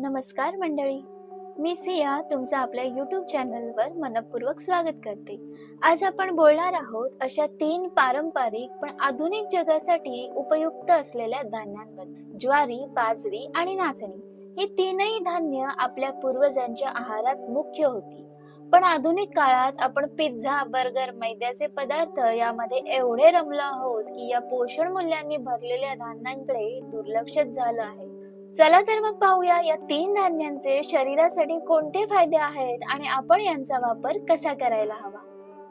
नमस्कार मंडळी, मी सिया तुमचं आपल्या YouTube चॅनलवर मनपूर्वक स्वागत करते. आज आपण बोलणार आहोत अशा 3 पारंपरिक पण आधुनिक जगासाठी उपयुक्त असलेल्या धान्यांबद्दल. ज्वारी, बाजरी आणि नाचणी ही तीनही धान्य आपल्या पूर्वजांच्या आहारात मुख्य होती. पण आधुनिक काळात आपण पिझ्झा, बर्गर, मैद्याचे पदार्थ यामध्ये एवढे रमलो आहोत की या पोषण मूल्यांनी भरलेल्या धान्यांकडे दुर्लक्षित झालं आहे. चला तर मग पाहूया या 3 धान्यांचे शरीरासाठी कोणते फायदे आहेत आणि आपण यांचा वापर कसा करायला हवा.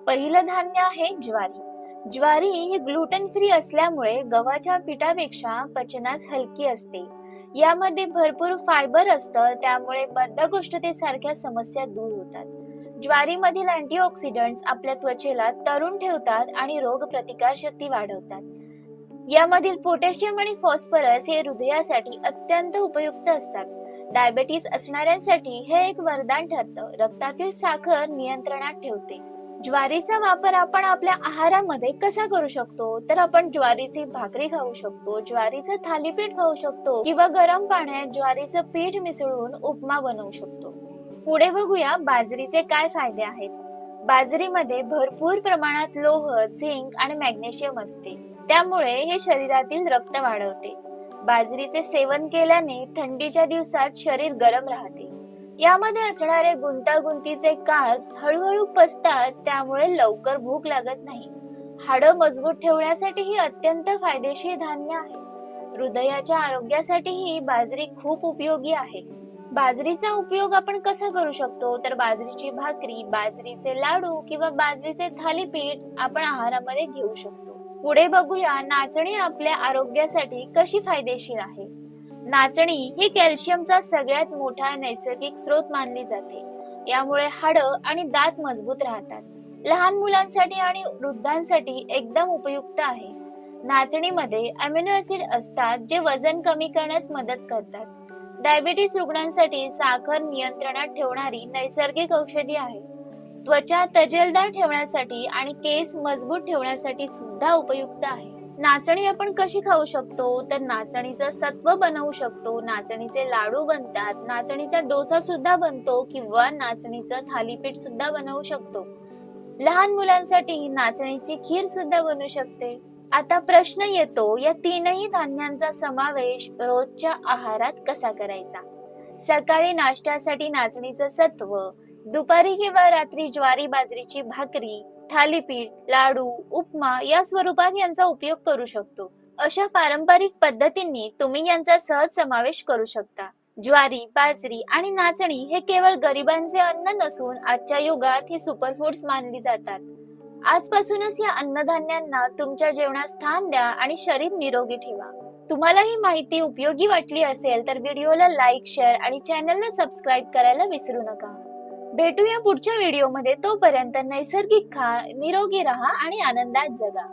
पहिलं धान्य आहे ज्वारी. ज्वारी ही ग्लुटेन फ्री असल्यामुळे गव्हाच्या पिठापेक्षा पचनास हलकी असते. यामध्ये भरपूर फायबर असतं, त्यामुळे बद्धकोष्ठतेसारख्या समस्या दूर होतात. ज्वारीमधील अँटीऑक्सिडंट्स आपल्या त्वचेला तरुण ठेवतात आणि रोग प्रतिकार शक्ती वाढवतात. यामधील पोटॅशियम आणि फॉस्फरस हे हृदयासाठी अत्यंत उपयुक्त असतात. डायबेटीस असणाऱ्यांसाठी हे एक वरदान ठरतं. रक्तातील साखर नियंत्रणात ठेवते. ज्वारीचा वापर आपण आपल्या आहारामध्ये कसा करू शकतो, तर आपण ज्वारीची भाकरी खाऊ शकतो, ज्वारीचं थालीपीठ खाऊ शकतो किंवा गरम पाण्यात ज्वारीचं पीठ मिसळून उपमा बनवू शकतो. पुढे बघूया बाजरीचे काय फायदे आहेत. बाजरीमध्ये भरपूर प्रमाणात लोह, झिंक आणि मॅग्नेशियम असते. त्यामुळे हे शरीरातील रक्त वाढवते. बाजरीचे सेवन केल्याने थंडीच्या दिवसात शरीर गरम राहते. यामध्ये असणारे गुंतागुंतीचे कार्ब्स हळूहळू पचतात, त्यामुळे लवकर भूक लागत नाही. हाडं मजबूत ठेवण्यासाठी ही अत्यंत फायदेशीर धान्य आहे. हृदयाच्या आरोग्यासाठीही बाजरी खूप उपयोगी आहे. बाजरीचा उपयोग आपण कसा करू शकतो, तर बाजरीची भाकरी, बाजरीचे लाडू किंवा बाजरीचे थालीपीठ आपण आहारामध्ये घेऊ शकतो. पुढे बघूया नाचणी आपल्या आरोग्यासाठी कशी फायदेशीर आहे. नाचणी ही कॅल्शियमचा सगळ्यात मोठा नैसर्गिक स्रोत मानली जाते. यामुळे हाडं आणि दात मजबूत राहतात. लहान मुलांसाठी आणि वृद्धांसाठी एकदम उपयुक्त आहे. नाचणीमध्ये अमिनो ऍसिड असतात, जे वजन कमी करण्यास मदत करतात. डायबिटीस रुग्णांसाठी साखर नियंत्रणात ठेवणारी नैसर्गिक औषधी आहे. त्वचा तजेलदार ठेवण्यासाठी आणि केस मजबूत ठेवण्यासाठी सुद्धा उपयुक्त आहे. नाचणी आपण कशी खाऊ शकतो, तर नाचणीचं सत्व बनवू शकतो, नाचणीचे लाडू बनतात, नाचणीचा डोसा सुद्धा बनतो किंवा नाचणीचं थालीपीठ सुद्धा बनवू शकतो. लहान मुलांसाठी नाचणीची खीर सुद्धा बनू शकते. आता प्रश्न येतो, या तीनही धान्यांचा समावेश रोजच्या आहारात कसा करायचा. सकाळी नाश्त्यासाठी नाचणीचं सत्व, दुपारी किंवा रात्री ज्वारी बाजरीची भाकरी, थालीपीठ, लाडू, उपमा या स्वरूपात यांचा उपयोग करू शकतो. अशा पारंपरिक पद्धतींनी तुम्ही यांचा सहज समावेश करू शकता. ज्वारी, बाजरी आणि नाचणी हे केवळ गरिबांचे अन्न नसून आजच्या युगात ही सुपरफूड्स मानली जातात. आजपासूनच या अन्नधान्यांना तुमच्या जेवणात स्थान द्या आणि शरीर निरोगी ठेवा. तुम्हाला ही माहिती उपयोगी वाटली असेल तर व्हिडिओला लाईक, शेअर आणि चॅनलला सबस्क्राईब करायला विसरू नका. भेटूया पुढच्या व्हिडिओमध्ये. तोपर्यंत नैसर्गिक खा, निरोगी राहा आणि आनंदात जगा.